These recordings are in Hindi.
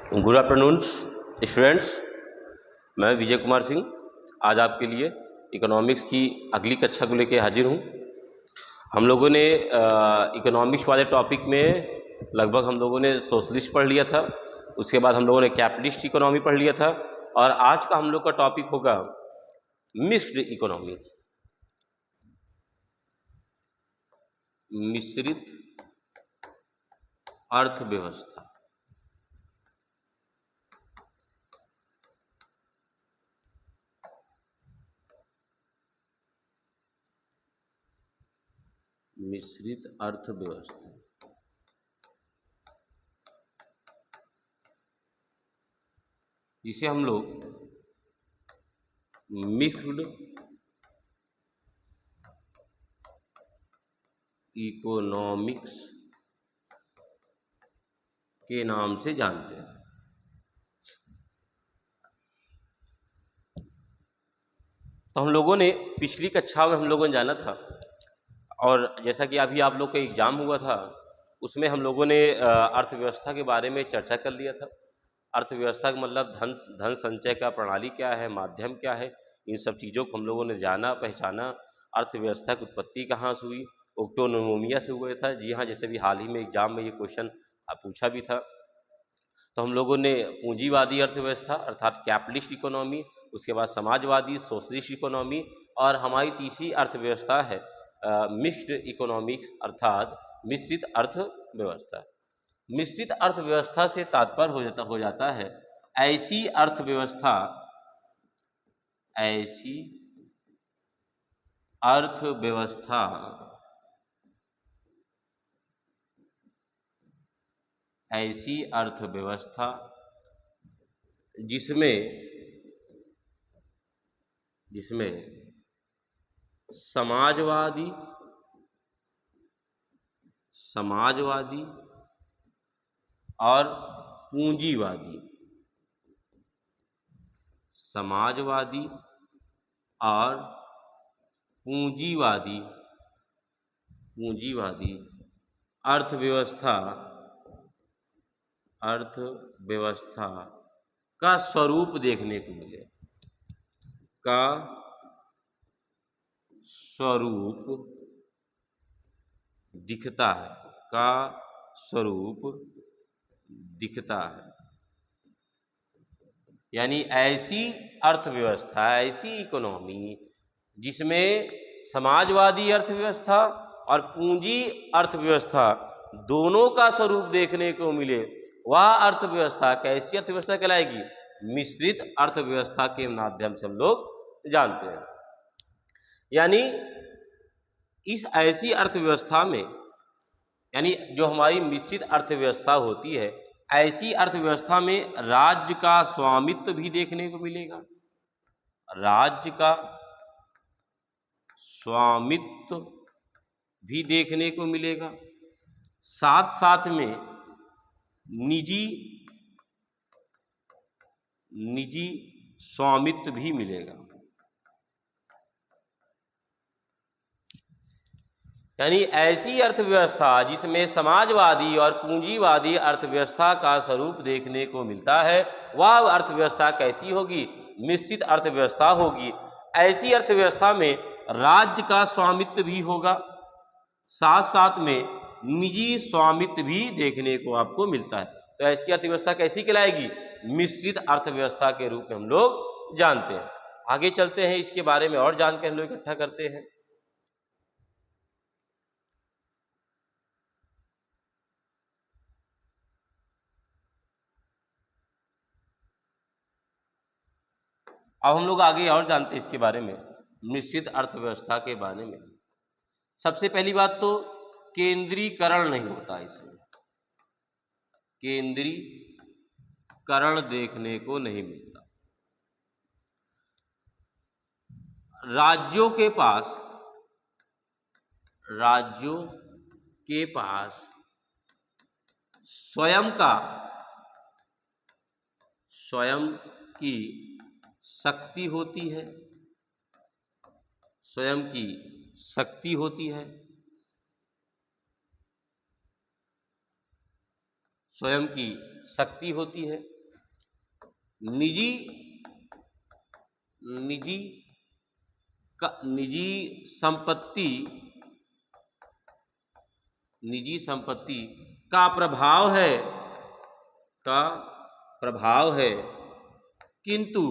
गुड आफ्टरनून स्टूडेंट्स, मैं विजय कुमार सिंह आज आपके लिए इकोनॉमिक्स की अगली कक्षा को लेकर हाजिर हूँ। हम लोगों ने इकोनॉमिक्स वाले टॉपिक में लगभग हम लोगों ने सोशलिस्ट पढ़ लिया था, उसके बाद हम लोगों ने कैपिटलिस्ट इकोनॉमी पढ़ लिया था और आज का हम लोग का टॉपिक होगा मिक्स्ड इकोनॉमी, मिश्रित अर्थव्यवस्था। मिश्रित अर्थव्यवस्था जिसे हम लोग मिक्स्ड इकोनॉमिक्स के नाम से जानते हैं। तो हम लोगों ने पिछली कक्षा में हम लोगों ने जाना था और जैसा कि अभी आप लोग का एग्जाम हुआ था उसमें हम लोगों ने अर्थव्यवस्था के बारे में चर्चा कर लिया था। अर्थव्यवस्था का मतलब धन संचय का प्रणाली क्या है, माध्यम क्या है, इन सब चीज़ों को हम लोगों ने जाना पहचाना। अर्थव्यवस्था की उत्पत्ति कहाँ से हुई, ओक्टोनोमिया से हुआ था। जी हाँ, जैसे भी हाल ही में एग्जाम में ये क्वेश्चन पूछा भी था। तो हम लोगों ने पूंजीवादी अर्थव्यवस्था अर्थात कैपिटलिस्ट इकोनॉमी, उसके बाद समाजवादी सोशलिस्ट इकोनॉमी और हमारी तीसरी अर्थव्यवस्था है मिक्स्ड इकोनॉमिक्स अर्थात मिश्रित अर्थव्यवस्था। मिश्रित अर्थव्यवस्था से तात्पर्य हो जाता है ऐसी अर्थव्यवस्था जिसमें समाजवादी और पूंजीवादी अर्थव्यवस्था का स्वरूप देखने को मिले, दिखता है। यानी ऐसी अर्थव्यवस्था, ऐसी इकोनॉमी जिसमें समाजवादी अर्थव्यवस्था और पूंजी अर्थव्यवस्था दोनों का स्वरूप देखने को मिले, वह अर्थव्यवस्था कैसी अर्थव्यवस्था कहलाएगी? मिश्रित अर्थव्यवस्था के माध्यम से हम लोग जानते हैं। यानी इस ऐसी अर्थव्यवस्था में, यानी जो हमारी मिश्रित अर्थव्यवस्था होती है, ऐसी अर्थव्यवस्था में राज्य का स्वामित्व भी देखने को मिलेगा। राज्य का स्वामित्व भी देखने को मिलेगा, साथ साथ में निजी स्वामित्व भी मिलेगा। यानी ऐसी अर्थव्यवस्था जिसमें समाजवादी और पूंजीवादी अर्थव्यवस्था का स्वरूप देखने को मिलता है, वह अर्थव्यवस्था कैसी होगी? मिश्रित अर्थव्यवस्था होगी। ऐसी अर्थव्यवस्था में राज्य का स्वामित्व भी होगा, साथ साथ में निजी स्वामित्व भी देखने को आपको मिलता है। तो ऐसी अर्थव्यवस्था कैसी कहलाएगी? मिश्रित अर्थव्यवस्था के रूप में हम लोग जानते हैं। आगे चलते हैं, इसके बारे में और जानकर हम लोग इकट्ठा करते हैं। अब हम लोग आगे और जानते हैं इसके बारे में, मिश्रित अर्थव्यवस्था के बारे में। सबसे पहली बात तो केंद्रीकरण नहीं होता, इसमें केंद्रीकरण देखने को नहीं मिलता। राज्यों के पास स्वयं की शक्ति होती है, स्वयं की शक्ति होती है, स्वयं की शक्ति होती है। निजी निजी निजी संपत्ति का प्रभाव है किंतु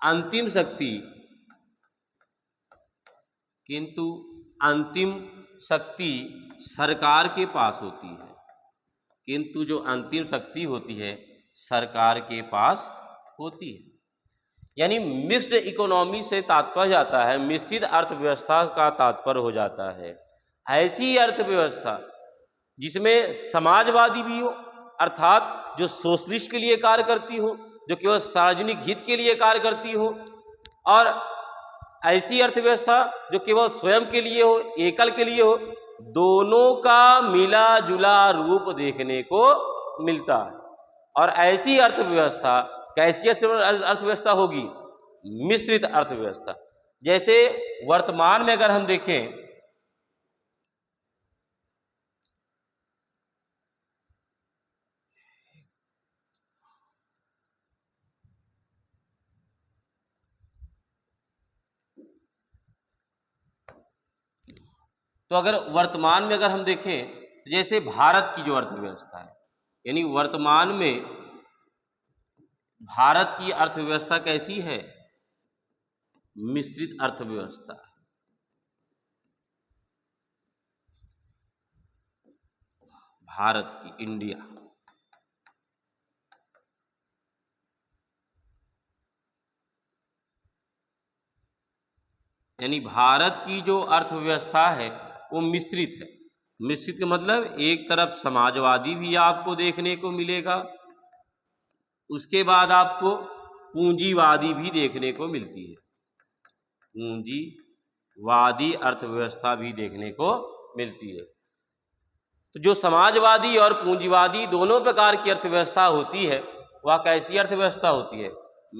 अंतिम शक्ति सरकार के पास होती है। किंतु जो अंतिम शक्ति होती है सरकार के पास होती है। यानी मिक्स्ड इकोनॉमी से तात्पर्य जाता है, मिश्रित अर्थव्यवस्था का तात्पर्य हो जाता है ऐसी अर्थव्यवस्था जिसमें समाजवादी भी हो, अर्थात जो सोशलिस्ट के लिए कार्य करती हो, जो केवल सार्वजनिक हित के लिए कार्य करती हो, और ऐसी अर्थव्यवस्था जो केवल स्वयं के लिए हो, एकल के लिए हो, दोनों का मिला जुला रूप देखने को मिलता है। और ऐसी अर्थव्यवस्था कैसी अर्थव्यवस्था होगी? मिश्रित अर्थव्यवस्था। जैसे वर्तमान में अगर हम देखें तो अगर वर्तमान में अगर हम देखें तो जैसे भारत की जो अर्थव्यवस्था है, यानी वर्तमान में भारत की अर्थव्यवस्था कैसी है? मिश्रित अर्थव्यवस्था। भारत की, इंडिया, यानी भारत की जो अर्थव्यवस्था है वो मिश्रित है। मिश्रित का मतलब एक तरफ समाजवादी भी आपको देखने को मिलेगा, उसके बाद आपको पूंजीवादी भी देखने को मिलती है। पूंजीवादी अर्थव्यवस्था भी देखने को मिलती है। तो जो समाजवादी और पूंजीवादी दोनों प्रकार की अर्थव्यवस्था होती है वह कैसी अर्थव्यवस्था होती है?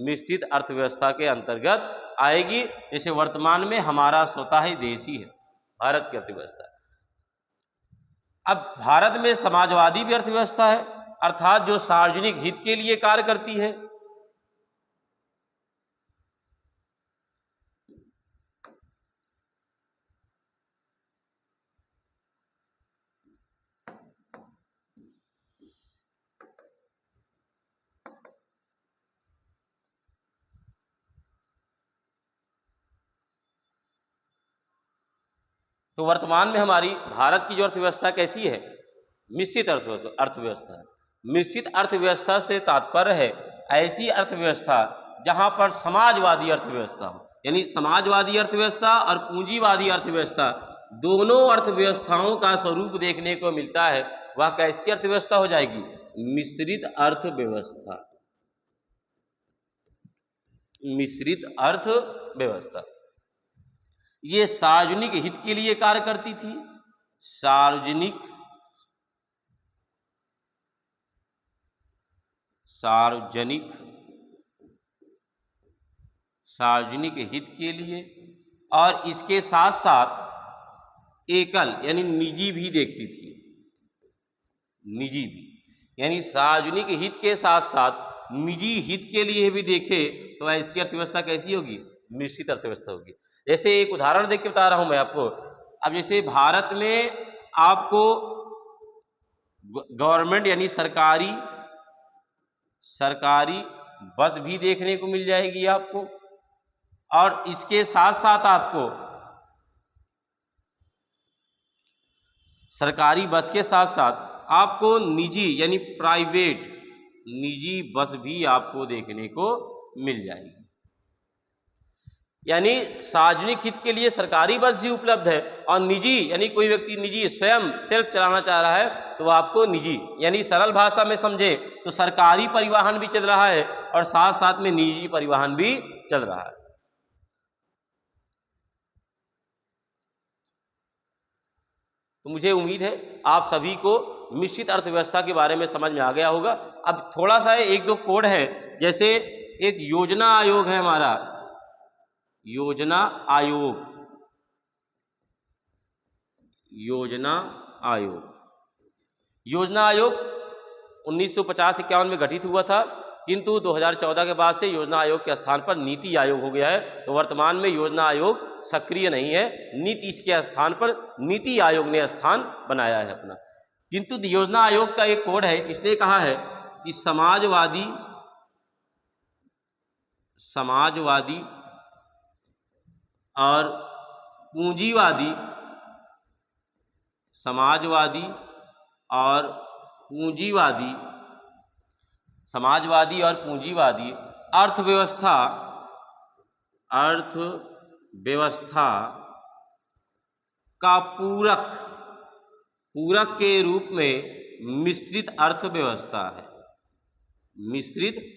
मिश्रित अर्थव्यवस्था के अंतर्गत आएगी। जैसे वर्तमान में हमारा स्वतः ही देश ही है, भारत की अर्थव्यवस्था। अब भारत में समाजवादी भी अर्थव्यवस्था है, अर्थात जो सार्वजनिक हित के लिए कार्य करती है। तो वर्तमान में हमारी भारत की जो अर्थव्यवस्था कैसी है? मिश्रित अर्थव्यवस्था है। मिश्रित अर्थव्यवस्था से तात्पर्य है ऐसी अर्थव्यवस्था जहां पर समाजवादी अर्थव्यवस्था हो, यानी समाजवादी अर्थव्यवस्था और पूंजीवादी अर्थव्यवस्था दोनों अर्थव्यवस्थाओं का स्वरूप देखने को मिलता है। वह कैसी अर्थव्यवस्था हो जाएगी? मिश्रित अर्थव्यवस्था। मिश्रित अर्थव्यवस्था ये सार्वजनिक हित के लिए कार्य करती थी। सार्वजनिक हित के लिए, और इसके साथ साथ एकल यानी निजी भी देखती थी। निजी भी यानी सार्वजनिक हित के साथ साथ निजी हित के लिए भी देखे तो ऐसी अर्थव्यवस्था कैसी होगी? मिश्रित अर्थव्यवस्था होगी। जैसे एक उदाहरण देख के बता रहा हूं मैं आपको। अब जैसे भारत में आपको गवर्नमेंट यानी सरकारी बस भी देखने को मिल जाएगी आपको, और इसके साथ साथ आपको सरकारी बस के साथ साथ आपको निजी यानी प्राइवेट निजी बस भी आपको देखने को मिल जाएगी। यानी सार्वजनिक हित के लिए सरकारी बस भी उपलब्ध है, और निजी यानी कोई व्यक्ति निजी स्वयं सेल्फ चलाना चाह रहा है तो वह आपको निजी यानी सरल भाषा में समझे तो सरकारी परिवहन भी चल रहा है और साथ साथ में निजी परिवहन भी चल रहा है। तो मुझे उम्मीद है आप सभी को मिश्रित अर्थव्यवस्था के बारे में समझ में आ गया होगा। अब थोड़ा सा एक दो कोड है, जैसे एक योजना आयोग है हमारा, योजना आयोग 1950-51 में गठित हुआ था, किंतु 2014 के बाद से योजना आयोग के स्थान पर नीति आयोग हो गया है। तो वर्तमान में योजना आयोग सक्रिय नहीं है, नीति इसके स्थान पर नीति आयोग ने स्थान बनाया है अपना। किंतु योजना आयोग का एक कोड है, इसने कहा है कि समाजवादी और पूंजीवादी, समाजवादी और पूंजीवादी अर्थव्यवस्था का पूरक के रूप में मिश्रित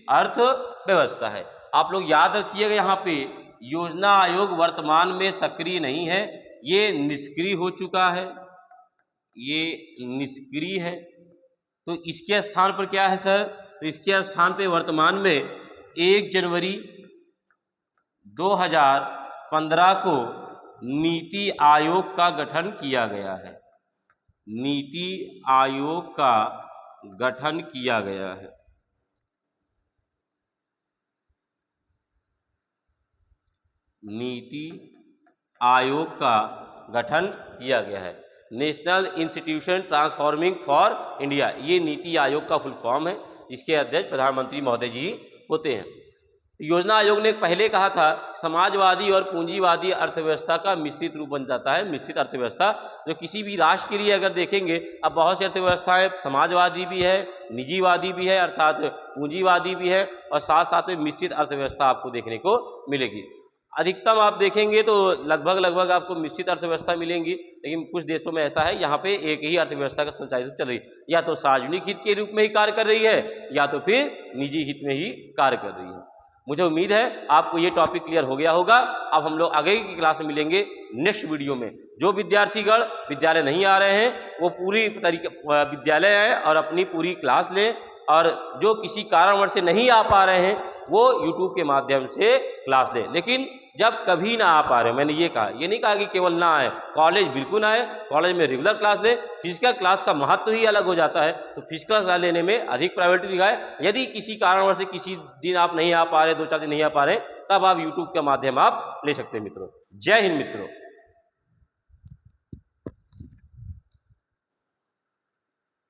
अर्थव्यवस्था है। आप लोग याद रखिएगा, यहाँ पे योजना आयोग वर्तमान में सक्रिय नहीं है, ये निष्क्रिय हो चुका है, तो इसके स्थान पर क्या है सर? तो इसके स्थान पे वर्तमान में 1 जनवरी 2015 को नीति आयोग का गठन किया गया है। नीति आयोग का गठन किया गया है। National institution transforming for India, ये नीति आयोग का फुल फॉर्म है, जिसके अध्यक्ष प्रधानमंत्री महोदय जी होते हैं। योजना आयोग ने पहले कहा था समाजवादी और पूंजीवादी अर्थव्यवस्था का मिश्रित रूप बन जाता है, मिश्रित अर्थव्यवस्था। जो किसी भी राष्ट्र के लिए अगर देखेंगे, अब बहुत सी अर्थव्यवस्थाएं समाजवादी भी है, निजीवादी भी है, अर्थात पूंजीवादी भी है, और साथ साथ में मिश्रित अर्थव्यवस्था आपको देखने को मिलेगी। अधिकतम आप देखेंगे तो लगभग आपको मिश्रित अर्थव्यवस्था मिलेंगी, लेकिन कुछ देशों में ऐसा है यहाँ पे एक ही अर्थव्यवस्था का संचालित चल रही है, या तो सार्वजनिक हित के रूप में ही कार्य कर रही है, या तो फिर निजी हित में ही कार्य कर रही है। मुझे उम्मीद है आपको ये टॉपिक क्लियर हो गया होगा। अब हम लोग आगे की क्लास में मिलेंगे नेक्स्ट वीडियो में। जो विद्यार्थीगण विद्यालय नहीं आ रहे हैं, वो पूरी तरीके विद्यालय आए और अपनी पूरी क्लास लें, और जो किसी कारणवश से नहीं आ पा रहे हैं, वो यूट्यूब के माध्यम से क्लास लें। लेकिन जब कभी ना आ पा रहे, मैंने ये कहा, ये नहीं कहा कि केवल ना आए, कॉलेज बिल्कुल आए, कॉलेज में रेगुलर क्लास लें। फिजिकल क्लास का महत्व ही अलग हो जाता है, तो फिजिकल क्लास लेने में अधिक प्रायोरिटी दिखाएं। यदि किसी कारणवश से किसी दिन आप नहीं आ पा रहे, 2-4 दिन नहीं आ पा रहे, तब आप यूट्यूब के माध्यम आप ले सकते हैं मित्रों। जय हिंद मित्रों।